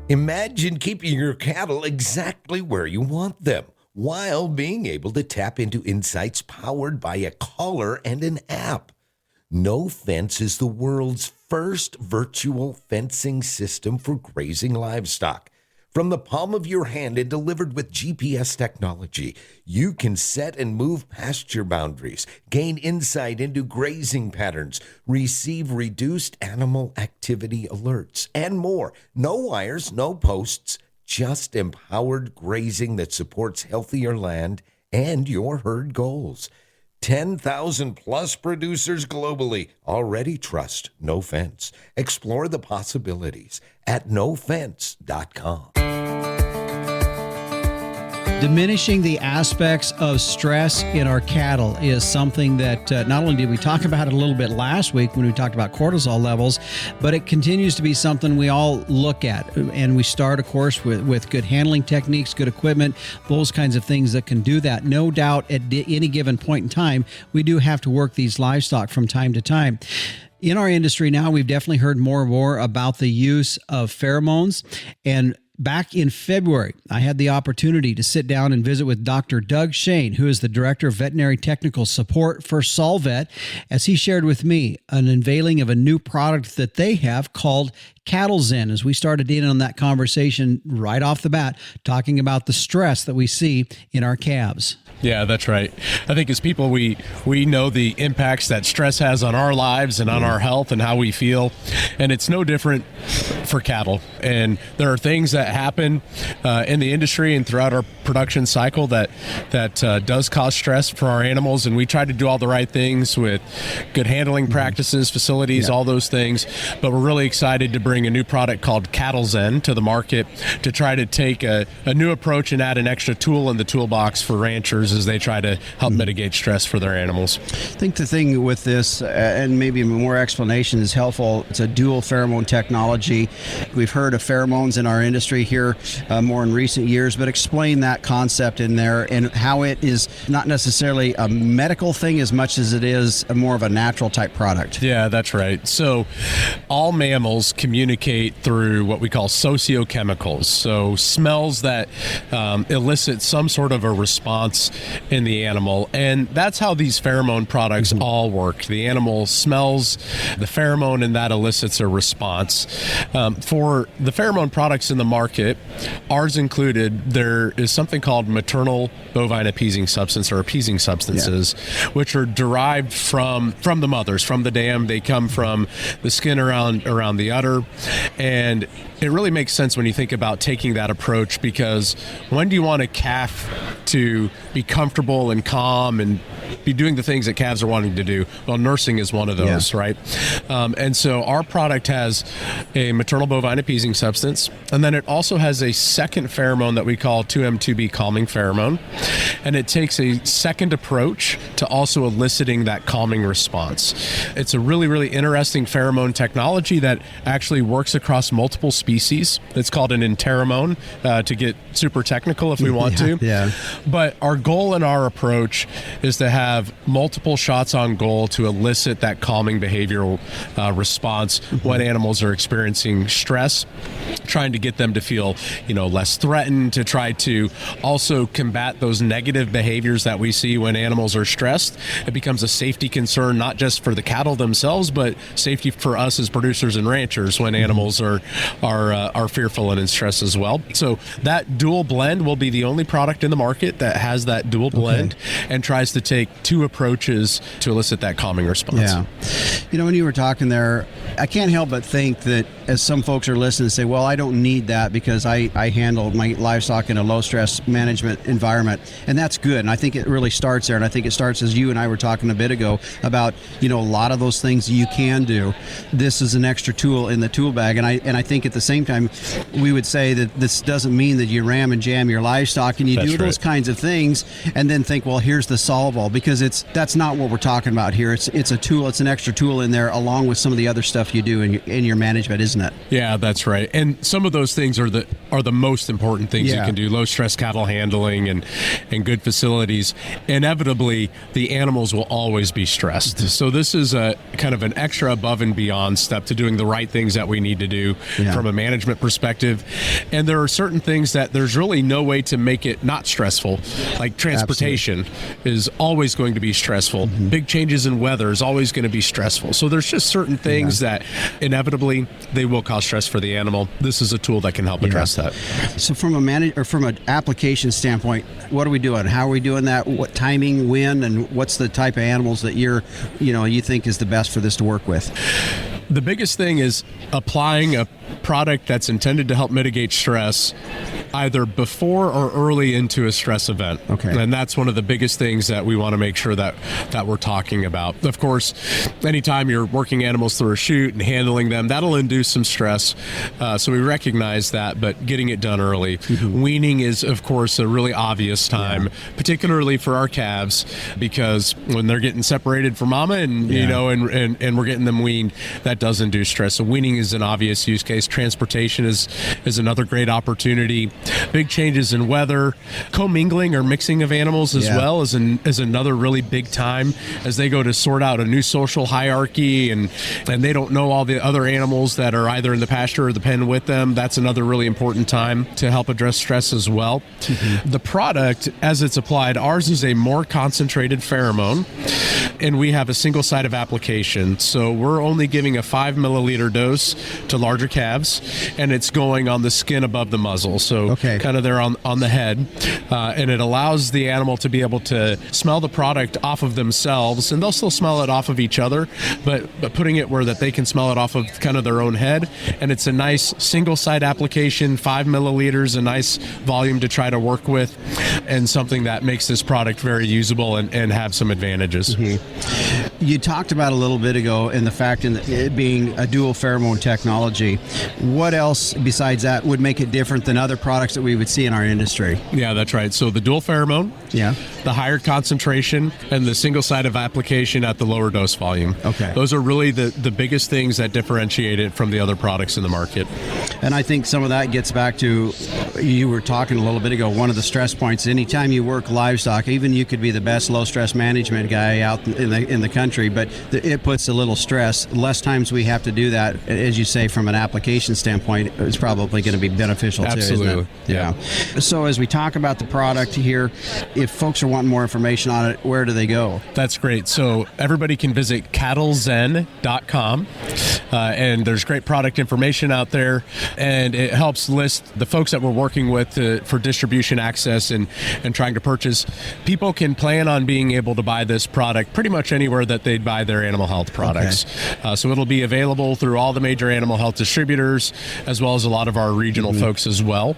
Imagine keeping your cattle exactly where you want them, while being able to tap into insights powered by a caller and an app. No Fence is the world's first virtual fencing system for grazing livestock. From the palm of your hand and delivered with GPS technology, you can set and move pasture boundaries, gain insight into grazing patterns, receive reduced animal activity alerts, and more. No wires, no posts, just empowered grazing that supports healthier land and your herd goals. 10,000 plus producers globally already trust No Fence. Explore the possibilities at nofence.com. Diminishing the aspects of stress in our cattle is something that not only did we talk about it a little bit last week when we talked about cortisol levels, but it continues to be something we all look at. And we start, of course, with good handling techniques, good equipment, those kinds of things that can do that. No doubt at any given point in time, we do have to work these livestock from time to time. In our industry now, we've definitely heard more and more about the use of pheromones. And back in February, I had the opportunity to sit down and visit with Dr. Doug Shane, who is the Director of Veterinary Technical Support for Solvet, as he shared with me an unveiling of a new product that they have called Cattle Zen, as we started in on that conversation right off the bat, talking about the stress that we see in our calves. Yeah, that's right. I think as people, we know the impacts that stress has on our lives and on our health and how we feel. And it's no different for cattle. And there are things that happen in the industry and throughout our production cycle that does cause stress for our animals. And we try to do all the right things with good handling practices, facilities, all those things. But we're really excited to bring a new product called Cattle Zen to the market to try to take a new approach and add an extra tool in the toolbox for ranchers as they try to help mitigate stress for their animals. I think the thing with this, and maybe more explanation is helpful, it's a dual pheromone technology. We've heard of pheromones in our industry here more in recent years, but explain that concept in there and how it is not necessarily a medical thing as much as it is more of a natural type product. Yeah, that's right. So all mammals communicate through what we call sociochemicals. So smells that elicit some sort of a response in the animal. And that's how these pheromone products all work. The animal smells the pheromone and that elicits a response. For the pheromone products in the market, ours included, there is something called maternal bovine appeasing substance or appeasing substances, which are derived from the mothers, from the dam. They come from the skin around the udder. And it really makes sense when you think about taking that approach, because when do you want a calf to be comfortable and calm and be doing the things that calves are wanting to do? Well, nursing is one of those, right? And so our product has a maternal bovine appeasing substance, and then it also has a second pheromone that we call 2M2B calming pheromone, and it takes a second approach to also eliciting that calming response. It's a really, really interesting pheromone technology that actually works across multiple species. It's called an enteromone, to get super technical if we want to. But our goal in our approach is to have multiple shots on goal to elicit that calming behavioral response when animals are experiencing stress, trying to get them to feel, less threatened, to try to also combat those negative behaviors that we see when animals are stressed. It becomes a safety concern, not just for the cattle themselves, but safety for us as producers and ranchers when animals are fearful and in stress as well. So that dual blend will be the only product in the market that has that dual blend and tries to take two approaches to elicit that calming response. Yeah. When you were talking there, I can't help but think that as some folks are listening, say, well, I don't need that because I handle my livestock in a low stress management environment. And that's good. And I think it really starts there. And I think it starts, as you and I were talking a bit ago, about, a lot of those things you can do. This is an extra tool in the tool bag. And I think at the same time, we would say that this doesn't mean that you ram and jam your livestock and you do those kinds of things and then think, well, here's the solve-all, because that's not what we're talking about here. It's a tool, it's an extra tool in there along with some of the other stuff you do in your management, isn't it? Yeah, that's right. And some of those things are the most important things you can do. Low stress cattle handling and good facilities. Inevitably, the animals will always be stressed. So this is a kind of an extra above and beyond step to doing the right things that we need to do from a management perspective. And there are certain things that there's really no way to make it not stressful. Like transportation is always always going to be stressful. Big changes in weather is always going to be stressful. So there's just certain things that inevitably they will cause stress for the animal. This is a tool that can help address that. So from from an application standpoint, what are we doing? How are we doing that? What timing, when, and what's the type of animals that you think is the best for this to work with? The biggest thing is applying a product that's intended to help mitigate stress either before or early into a stress event. Okay. And that's one of the biggest things that we want to make sure that we're talking about. Of course, anytime you're working animals through a chute and handling them, that'll induce some stress. So we recognize that, but getting it done early. Weaning is, of course, a really obvious time, particularly for our calves, because when they're getting separated from mama and and we're getting them weaned, that does induce stress. So weaning is an obvious use case. Transportation is another great opportunity. Big changes in weather, commingling or mixing of animals as well is another really big time as they go to sort out a new social hierarchy and they don't know all the other animals that are either in the pasture or the pen with them. That's another really important time to help address stress as well. The product, as it's applied, ours is a more concentrated pheromone, and we have a single site of application. So we're only giving a 5 milliliter dose to larger calves, and it's going on the skin above the muzzle. So kind of there on the head, and it allows the animal to be able to smell the product off of themselves, and they'll still smell it off of each other, but putting it where that they can smell it off of kind of their own head. And it's a nice single site application, 5 milliliters, a nice volume to try to work with, and something that makes this product very usable and have some advantages. You talked about a little bit ago in the fact in it being a dual pheromone technology. What else besides that would make it different than other products that we would see in our industry? Yeah, that's right. So the dual pheromone, the higher concentration, and the single site of application at the lower dose volume. Those are really the biggest things that differentiate it from the other products in the market. And I think some of that gets back to, you were talking a little bit ago, one of the stress points. Anytime you work livestock, even you could be the best low stress management guy out in the country, but it puts a little stress. Less times we have to do that, as you say, from an application standpoint, it's probably going to be beneficial too. Absolutely. Yeah. So as we talk about the product here, if folks are wanting more information on it, where do they go? That's great. So everybody can visit cattlezen.com, and there's great product information out there, and it helps list the folks that we're working with for distribution access and trying to purchase. People can plan on being able to buy this product pretty much anywhere that they'd buy their animal health products. So it'll be available through all the major animal health distributors, as well as a lot of our regional folks as well.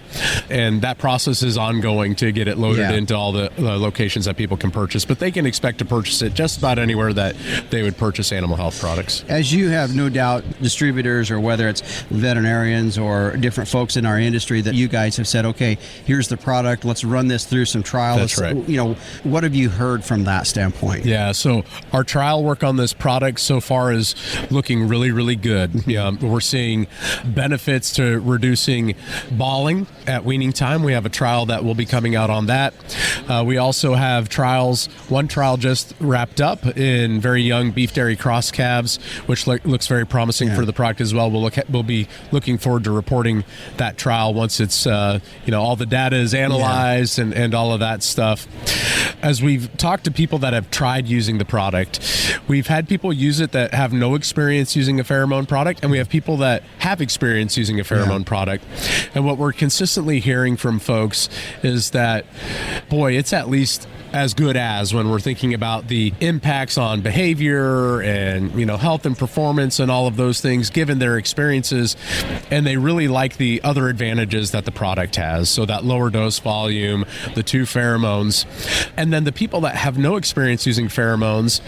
And that process is ongoing to get it loaded into all the locations that people can purchase, but they can expect to purchase it just about anywhere that they would purchase animal health products. As you have no doubt distributors, or whether it's veterinarians or different folks in our industry, that you guys have said, okay, here's the product, let's run this through some trials. That's right. What have you heard from that standpoint? Yeah, so our trial work on this product so far is looking really, really good. We're seeing benefits to reducing bawling at weaning time. We have a trial that will be coming out on that. We also have trials. One trial just wrapped up in very young beef dairy cross calves, which looks very promising for the product as well. We'll be looking forward to reporting that trial once it's all the data is analyzed and all of that stuff. As we've talked to people that have tried using the product, we've had people use it that have no experience using a pheromone product, and we have people that have experience using a pheromone product. And what we're consistently hearing from folks is that, boy, it's at least as good as, when we're thinking about the impacts on behavior and health and performance and all of those things, given their experiences, and they really like the other advantages that the product has. So that lower dose volume, the 2 pheromones, and then the people that have no experience using pheromones,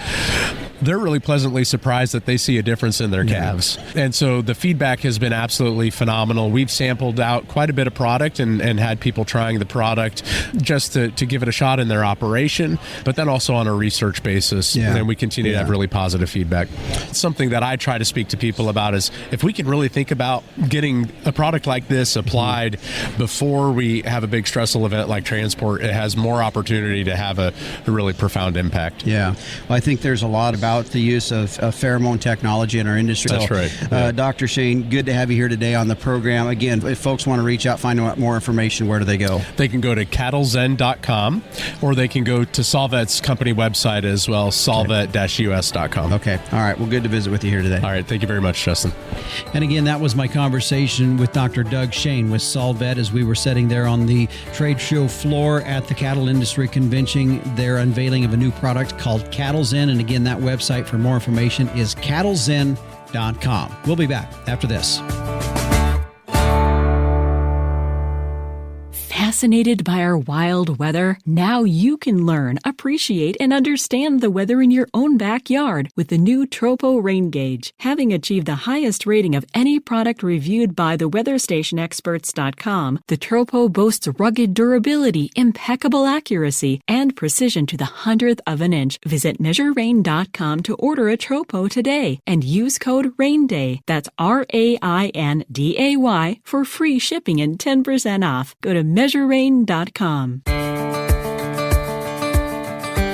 they're really pleasantly surprised that they see a difference in their calves. And so the feedback has been absolutely phenomenal. We've sampled out quite a bit of product and had people trying the product just to give it a shot in their operation, but then also on a research basis. And we continue to have really positive feedback. Something that I try to speak to people about is, if we can really think about getting a product like this applied before we have a big stressful event like transport, it has more opportunity to have a really profound impact. Well, I think there's a lot about about the use of pheromone technology in our industry. That's right. Yeah. Dr. Shane, good to have you here today on the program. Again, if folks want to reach out, find out more information, where do they go? They can go to cattlezen.com, or they can go to Solvet's company website as well, solvet-us.com. Okay. All right. Well, good to visit with you here today. All right. Thank you very much, Justin. And again, that was my conversation with Dr. Doug Shane with Solvet as we were sitting there on the trade show floor at the Cattle Industry Convention. Their unveiling of a new product called Cattle Zen. And again, that website for more information is cattlezen.com. We'll be back after this. Fascinated by our wild weather? Now you can learn, appreciate, and understand the weather in your own backyard with the new Tropo Rain Gauge. Having achieved the highest rating of any product reviewed by the WeatherStationExperts.com, the Tropo boasts rugged durability, impeccable accuracy, and precision to the 100th of an inch. Visit MeasureRain.com to order a Tropo today and use code RAINDAY. That's RAINDAY for free shipping and 10% off. Go to MeasureRain.com.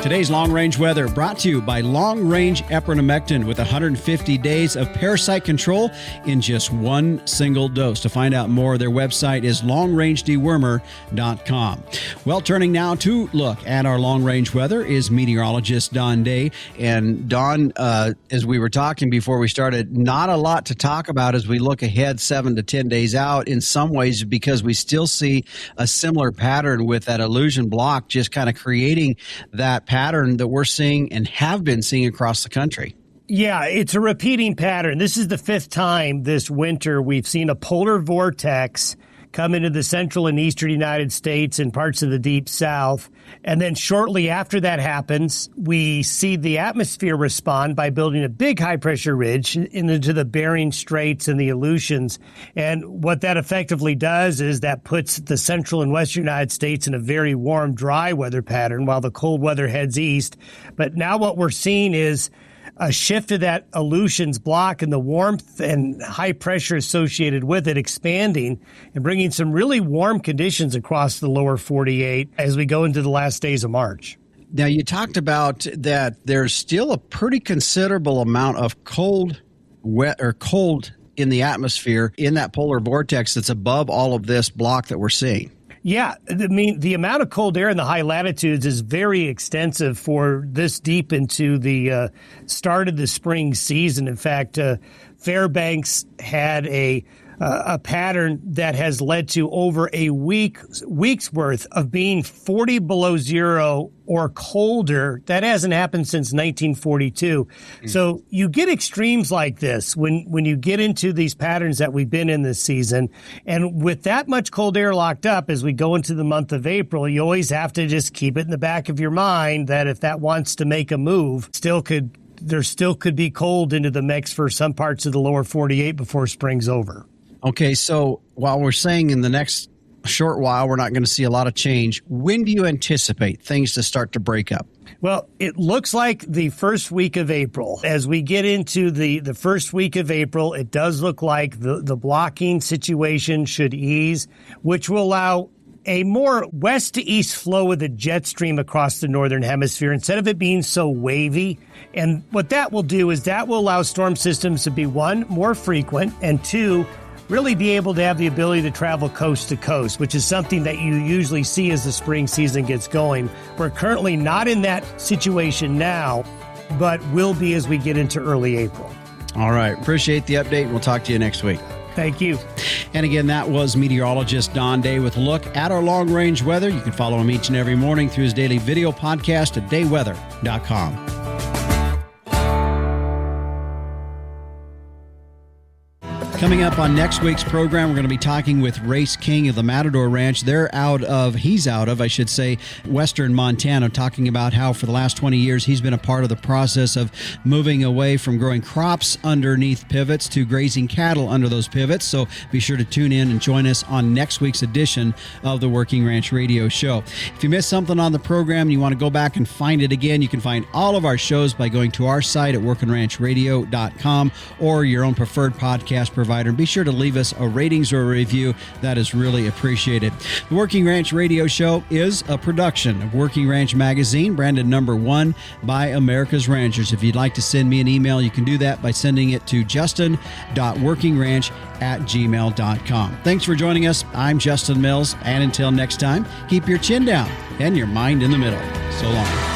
Today's Long Range Weather brought to you by Long Range Epernamectin with 150 days of parasite control in just one single dose. To find out more, their website is longrangedewormer.com. Well, turning now to look at our long range weather is meteorologist Don Day. And Don, as we were talking before we started, not a lot to talk about as we look ahead 7 to 10 days out in some ways, because we still see a similar pattern with that illusion block just kind of creating that pattern that we're seeing and have been seeing across the country. Yeah, it's a repeating pattern. This is the 5th time this winter we've seen a polar vortex come into the central and eastern United States and parts of the deep south. And then shortly after that happens, we see the atmosphere respond by building a big high-pressure ridge into the Bering Straits and the Aleutians. And what that effectively does is that puts the central and western United States in a very warm, dry weather pattern while the cold weather heads east. But now what we're seeing is a shift of that Aleutians block and the warmth and high pressure associated with it expanding and bringing some really warm conditions across the lower 48 as we go into the last days of March. Now, you talked about that there's still a pretty considerable amount of cold in the atmosphere in that polar vortex that's above all of this block that we're seeing. Yeah, I mean, the amount of cold air in the high latitudes is very extensive for this deep into the start of the spring season. In fact, Fairbanks had a pattern that has led to over a week's worth of being 40 below zero or colder. That hasn't happened since 1942. So you get extremes like this when you get into these patterns that we've been in this season. And with that much cold air locked up as we go into the month of April, you always have to just keep it in the back of your mind that if that wants to make a move, there still could be cold into the mix for some parts of the lower 48 before spring's over. Okay, so while we're saying in the next short while we're not going to see a lot of change, when do you anticipate things to start to break up? Well, it looks like the first week of April. As we get into the first week of April, it does look like the blocking situation should ease, which will allow a more west to east flow of the jet stream across the northern hemisphere instead of it being so wavy. And what that will do is that will allow storm systems to be, one, more frequent, and two, really be able to have the ability to travel coast to coast, which is something that you usually see as the spring season gets going. We're currently not in that situation now, but will be as we get into early April. All right. Appreciate the update. We'll talk to you next week. Thank you. And again, that was meteorologist Don Day with a look at our long-range weather. You can follow him each and every morning through his daily video podcast at dayweather.com. Coming up on next week's program, we're going to be talking with Race King of the Matador Ranch. He's out of western Montana, talking about how for the last 20 years he's been a part of the process of moving away from growing crops underneath pivots to grazing cattle under those pivots. So be sure to tune in and join us on next week's edition of the Working Ranch Radio Show. If you missed something on the program and you want to go back and find it again, you can find all of our shows by going to our site at workingranchrradio.com or your own preferred podcast provider provider. And be sure to leave us a ratings or a review. That is really appreciated. The Working Ranch Radio Show is a production of Working Ranch Magazine, branded number 1 by America's Ranchers. If you'd like to send me an email, you can do that by sending it to justin.workingranch@gmail.com. Thanks for joining us. I'm Justin Mills, and until next time, keep your chin down and your mind in the middle. So long.